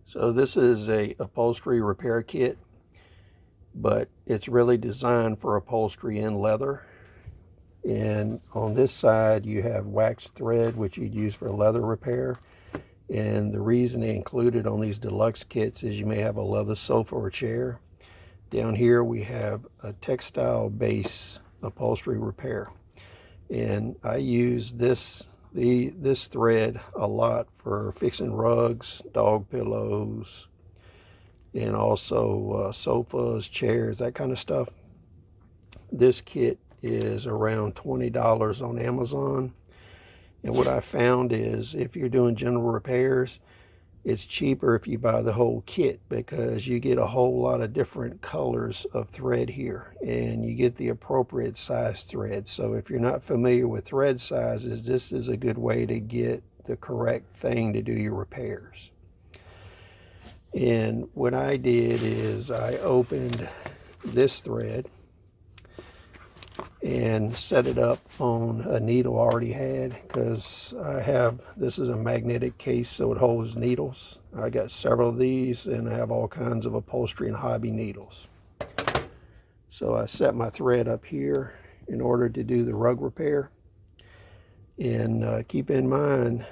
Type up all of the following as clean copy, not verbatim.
So this is a upholstery repair kit, but it's really designed for upholstery and leather. And on this side you have wax thread, which you'd use for leather repair. And the reason they include it on these deluxe kits is you may have a leather sofa or chair. Down here we have a textile base upholstery repair. And I use this thread a lot for fixing rugs, dog pillows, and also sofas, chairs, that kind of stuff. This kit is around $20 on Amazon. And what I found is if you're doing general repairs, it's cheaper if you buy the whole kit, because you get a whole lot of different colors of thread here, and you get the appropriate size thread. So if you're not familiar with thread sizes, this is a good way to get the correct thing to do your repairs. And what I did is I opened this thread and set it up on a needle I already had, because this is a magnetic case, so it holds needles. I got several of these, and I have all kinds of upholstery and hobby needles. So I set my thread up here in order to do the rug repair. And keep in mind,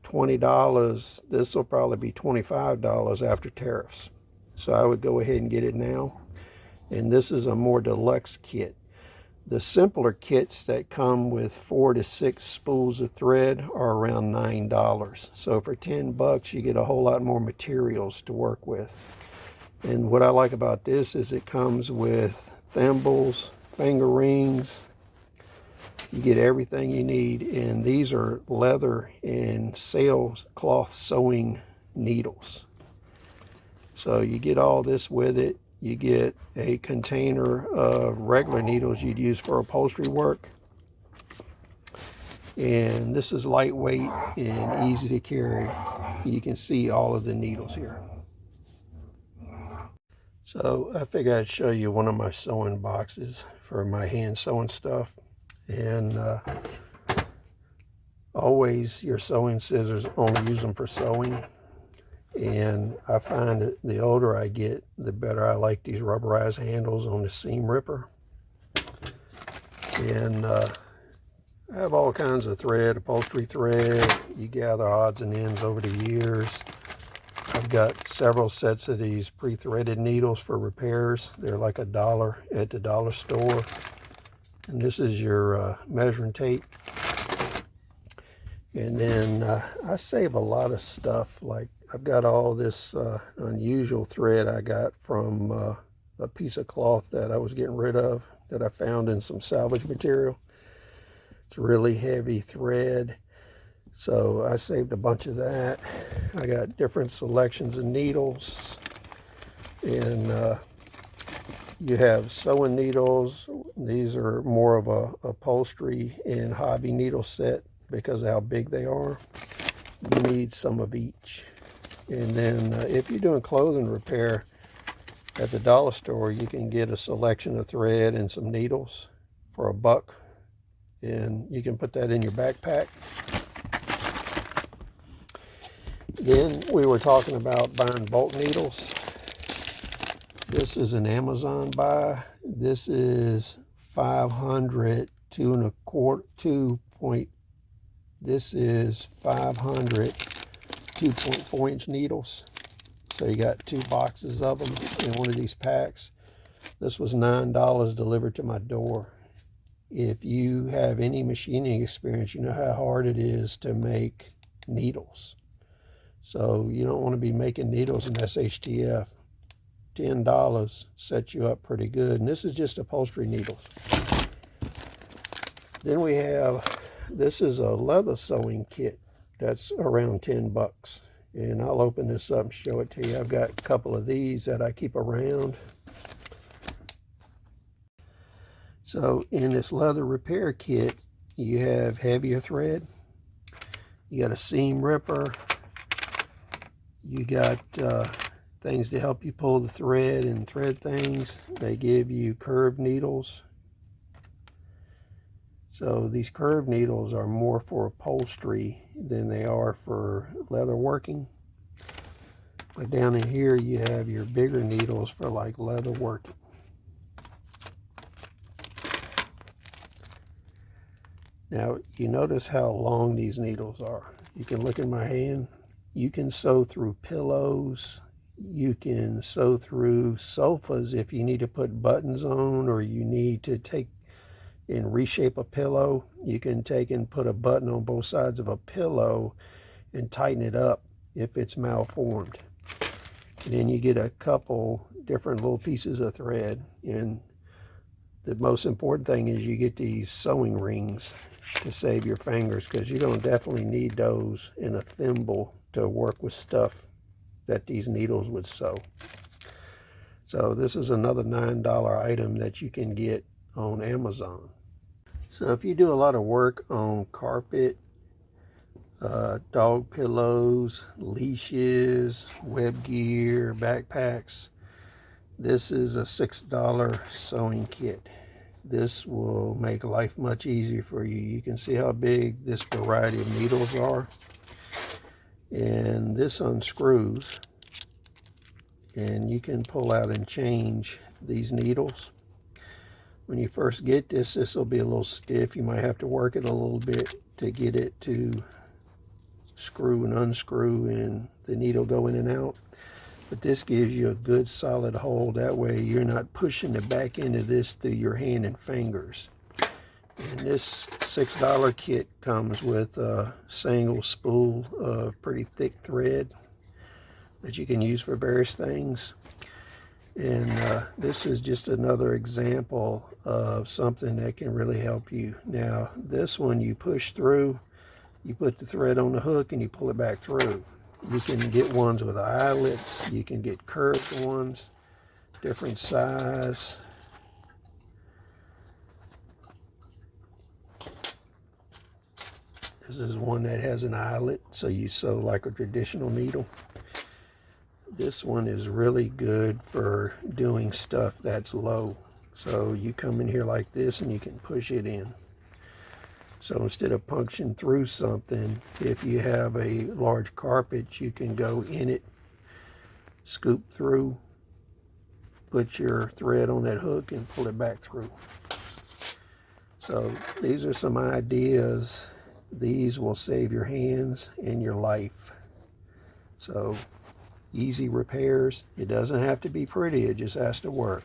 $20, this will probably be $25 after tariffs. So I would go ahead and get it now. And this is a more deluxe kit. The simpler kits that come with 4 to 6 spools of thread are around $9. So for $10, you get a whole lot more materials to work with. And what I like about this is it comes with thimbles, finger rings. You get everything you need. And these are leather and sailcloth sewing needles. So you get all this with it. You get a container of regular needles you'd use for upholstery work. And this is lightweight and easy to carry. You can see all of the needles here. So I figured I'd show you one of my sewing boxes for my hand sewing stuff. And always your sewing scissors, only use them for sewing. And I find that the older I get, the better I like these rubberized handles on the seam ripper. And I have all kinds of thread, upholstery thread. You gather odds and ends over the years. I've got several sets of these pre-threaded needles for repairs. They're like $1 at the dollar store. And this is your measuring tape. And then I save a lot of stuff. Like I've got all this unusual thread I got from a piece of cloth that I was getting rid of, that I found in some salvage material. It's really heavy thread, so I saved a bunch of that. I got different selections of needles, and you have sewing needles. These are more of a upholstery and hobby needle set because of how big they are. You need some of each. And then if you're doing clothing repair at the dollar store, you can get a selection of thread and some needles for $1. And you can put that in your backpack. Then we were talking about buying bulk needles. This is an Amazon buy. This is 500 this is 500 2.4 inch needles. So you got 2 boxes of them in one of these packs. This was $9 delivered to my door. If you have any machining experience, you know how hard it is to make needles. So you don't want to be making needles in SHTF. $10 sets you up pretty good. And this is just upholstery needles. Then we have, this is a leather sewing kit that's around $10. And I'll open this up and show it to you. I've got a couple of these that I keep around. So in this leather repair kit, you have heavier thread. You got a seam ripper. You got things to help you pull the thread and thread things. They give you curved needles. So these curved needles are more for upholstery than they are for leather working. But down in here you have your bigger needles for like leather working. Now you notice how long these needles are. You can look at my hand. You can sew through pillows. You can sew through sofas if you need to put buttons on, or you need to take and reshape a pillow. You can take and put a button on both sides of a pillow and tighten it up if it's malformed. And then you get a couple different little pieces of thread. And the most important thing is you get these sewing rings to save your fingers, because you're going to definitely need those in a thimble to work with stuff that these needles would sew. So this is another $9 item that you can get on Amazon. So if you do a lot of work on carpet, dog pillows, leashes, web gear, backpacks, this is a $6 sewing kit. This will make life much easier for you. You can see how big this variety of needles are. And this unscrews, and you can pull out and change these needles. When you first get this, this will be a little stiff. You might have to work it a little bit to get it to screw and unscrew and the needle go in and out. But this gives you a good solid hold. That way you're not pushing the back end of this through your hand and fingers. And this $6 kit comes with a single spool of pretty thick thread that you can use for various things. And this is just another example of something that can really help you. Now, this one you push through, you put the thread on the hook and you pull it back through. You can get ones with eyelets, you can get curved ones, different size. This is one that has an eyelet, so you sew like a traditional needle. This one is really good for doing stuff that's low. So you come in here like this and you can push it in. So instead of punching through something, if you have a large carpet, you can go in it, scoop through, put your thread on that hook and pull it back through. So these are some ideas. These will save your hands and your life. So easy repairs. It doesn't have to be pretty, it just has to work.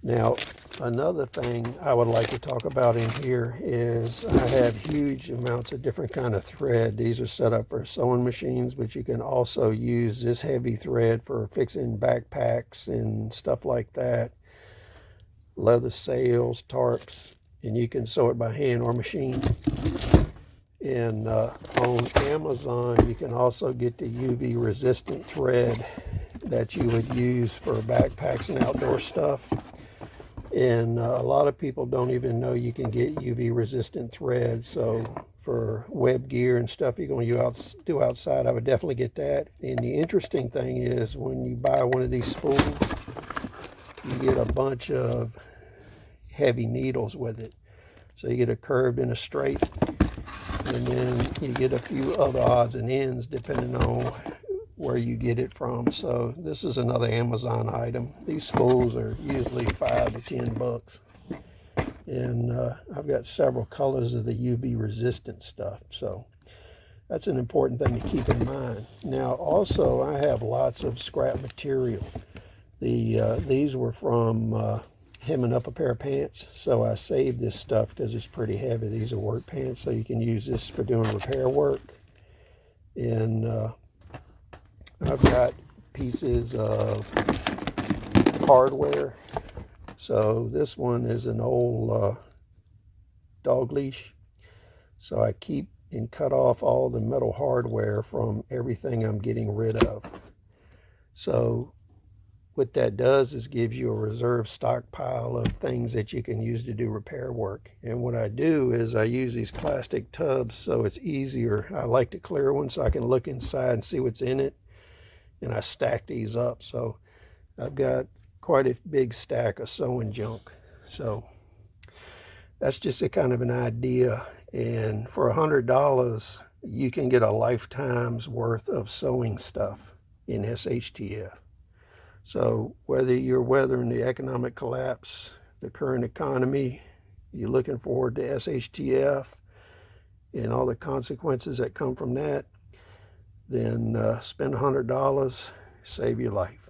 Now, another thing I would like to talk about in here is I have huge amounts of different kind of thread. These are set up for sewing machines, but you can also use this heavy thread for fixing backpacks and stuff like that. Leather sails, tarps, and you can sew it by hand or machine. And on Amazon, you can also get the UV resistant thread that you would use for backpacks and outdoor stuff. And a lot of people don't even know you can get UV resistant thread. So for web gear and stuff you're going to do outside, I would definitely get that. And the interesting thing is when you buy one of these spools, you get a bunch of heavy needles with it. So you get a curved and a straight, and then you get a few other odds and ends depending on where you get it from. So this is another Amazon item. These spools are usually $5 to $10. And I've got several colors of the UV resistant stuff. So that's an important thing to keep in mind. Now also I have lots of scrap material. These were from hemming up a pair of pants. So I saved this stuff because it's pretty heavy. These are work pants, so you can use this for doing repair work. And I've got pieces of hardware. So this one is an old dog leash. So I keep and cut off all the metal hardware from everything I'm getting rid of. So what that does is gives you a reserve stockpile of things that you can use to do repair work. And what I do is I use these plastic tubs so it's easier. I like to clear one so I can look inside and see what's in it. And I stack these up. So I've got quite a big stack of sewing junk. So that's just a kind of an idea. And for $100, you can get a lifetime's worth of sewing stuff in SHTF. So whether you're weathering the economic collapse, the current economy, you're looking forward to SHTF and all the consequences that come from that, then spend $100, save your life.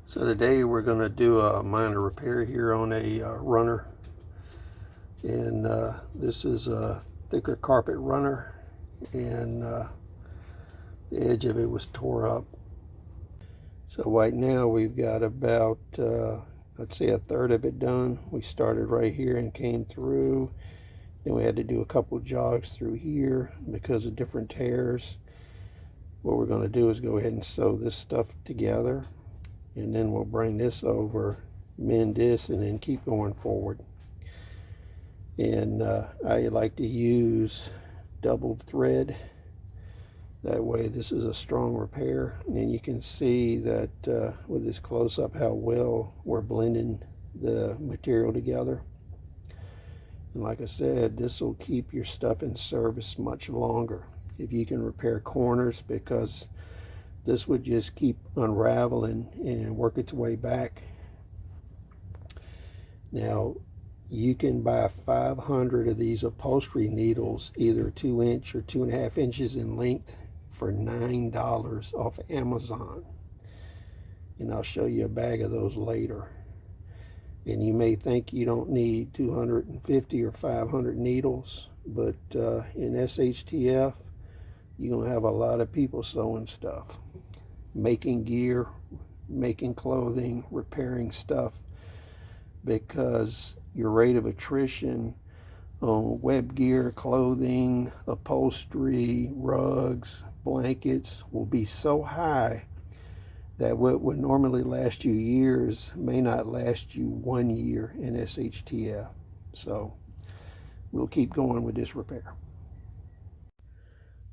So today we're going to do a minor repair here on a runner, and this is a thicker carpet runner, and the edge of it was tore up. So right now we've got about I'd say a third of it done. We started right here and came through, then we had to do a couple jogs through here because of different tears. What we're going to do is go ahead and sew this stuff together, and then we'll bring this over, mend this, and then keep going forward. And I like to use doubled thread. That way this is a strong repair, and you can see that with this close-up how well we're blending the material together. And like I said, this will keep your stuff in service much longer if you can repair corners, because this would just keep unraveling and work its way back. Now you can buy 500 of these upholstery needles, either 2-inch or 2.5 inches in length, for $9 off Amazon. And I'll show you a bag of those later. And you may think you don't need 250 or 500 needles, but in SHTF, you're going to have a lot of people sewing stuff, making gear, making clothing, repairing stuff, because your rate of attrition on web gear, clothing, upholstery, rugs, blankets will be so high that what would normally last you years may not last you 1 year in SHTF. So we'll keep going with this repair.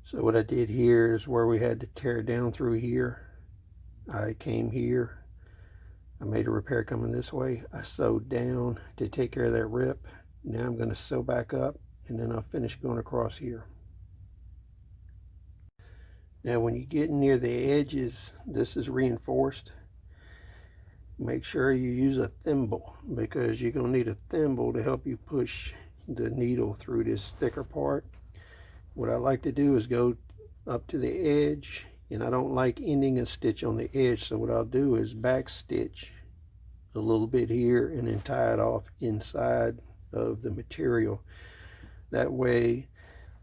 So what I did here is where we had to tear down through here, I came here, I made a repair coming this way, I sewed down to take care of that rip. Now I'm going to sew back up, and then I'll finish going across here. Now when you get near the edges, this is reinforced. Make sure you use a thimble, because you're going to need a thimble to help you push the needle through this thicker part. What I like to do is go up to the edge, and I don't like ending a stitch on the edge, so what I'll do is back stitch a little bit here and then tie it off inside of the material. That way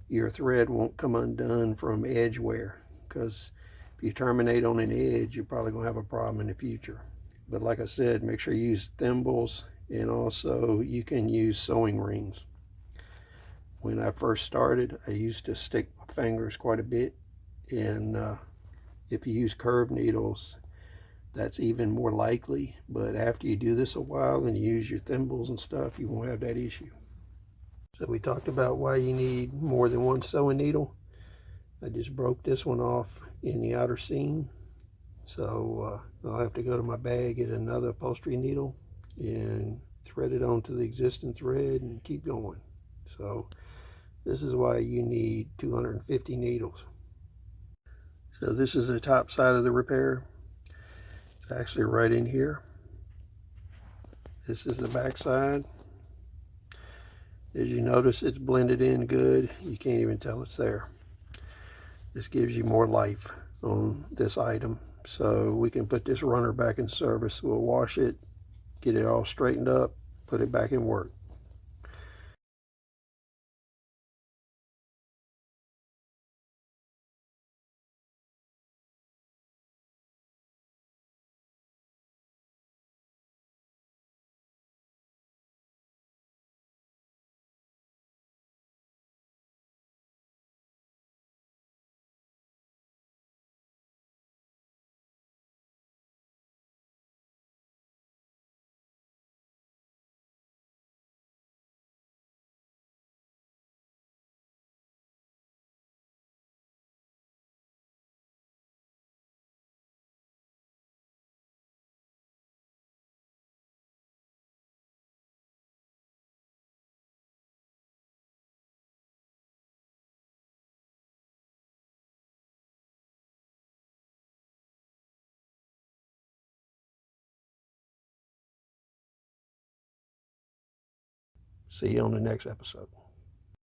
your thread won't come undone from edge wear, because if you terminate on an edge, you're probably going to have a problem in the future. But like I said, make sure you use thimbles, and also you can use sewing rings. When I first started, I used to stick my fingers quite a bit, and if you use curved needles, that's even more likely. But after you do this a while and you use your thimbles and stuff, you won't have that issue. So we talked about why you need more than one sewing needle. I just broke this one off in the outer seam, so I'll have to go to my bag, get another upholstery needle, and thread it onto the existing thread and keep going. So this is why you need 250 needles. So this is the top side of the repair. It's actually right in here. This is the back side. As you notice, it's blended in good. You can't even tell it's there. This gives you more life on this item. So we can put this runner back in service. We'll wash it, get it all straightened up, put it back in work. See you on the next episode.